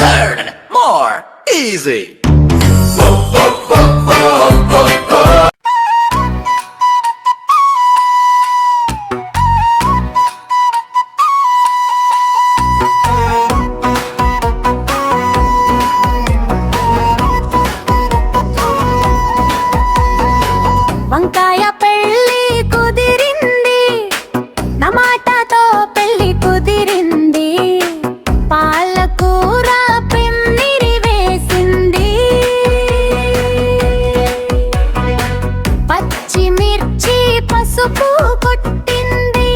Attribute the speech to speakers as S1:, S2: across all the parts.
S1: Learn more easy.
S2: వంకాయ పెళ్ళి కుదిరింది, టమాటాతో పెళ్ళి కుదిరింది, పాలకూర పెమ్మిరి వేసింది, పచ్చిమిర్చి పసుపు కొట్టింది,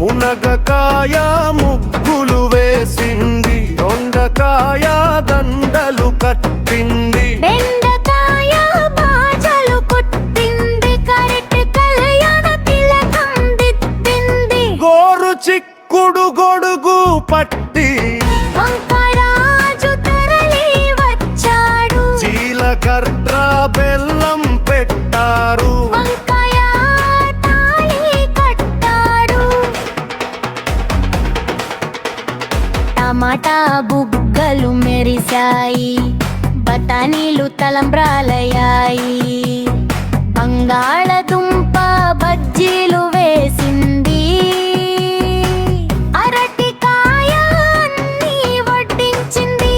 S3: మునగకాయ ముగ్గులు వేసింది, దొండకాయ దండలు కట్టింది,
S2: బెండకాయ బాజలు కొట్టింది, కరెక్ట్ కళ్యాణ తిలకం దిద్దింది,
S3: గోరు చిక్కుడు గొడుగు పట్టి
S2: వంకాయరాజు తరలి వచ్చాడు,
S3: జీలకర్ర బెల్లం పెట్టారు,
S2: వంకాయ తాళి కట్టాడు, టమాటా బుగ్గలు మెరిశాయి, బఠానీలు తలంబ్రాలయ్యాయి, బంగాళదుంప బజ్జీలు వేసింది, అరటికాయ అన్నీ వడ్డించింది,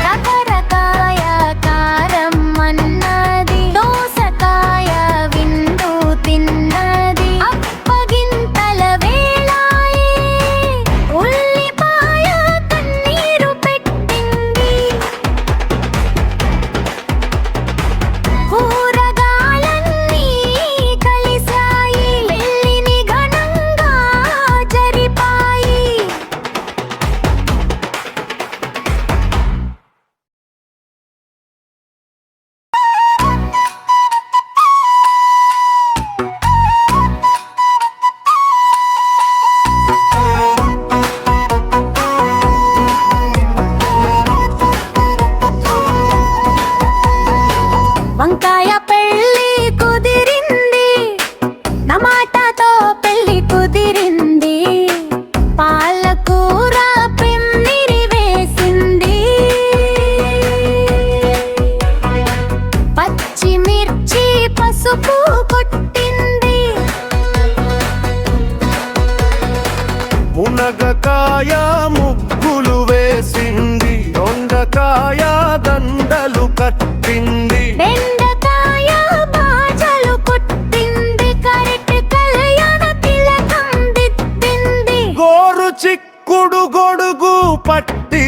S2: రకరకాయ కారం అన్నది, దోసకాయ విందు తిన్నది, అప్పగింతల వేళాయే ఉల్లిపాయ కన్నీరు పెట్టింది, కూరగాయలన్నీ కలిశాయి, పెళ్ళిని ఘనంగా జరిపాయి. వంకాయ పెళ్ళి కుదిరింది, టమాటాతో పెళ్ళి కుదిరింది, పాలకూర పెమ్మిరి వేసింది, పచ్చిమిర్చి పసుపు కొట్టింది,
S3: మునగకాయ ముగ్గులు వేసింది, దొండకాయ దండలు కట్టింది,
S2: బెండకాయ బాజలు కొట్టింది, కరెక్ట్ కళ్యాణ తిలకం దిద్దింది,
S3: గోరు చిక్కుడు గొడుగు పట్టి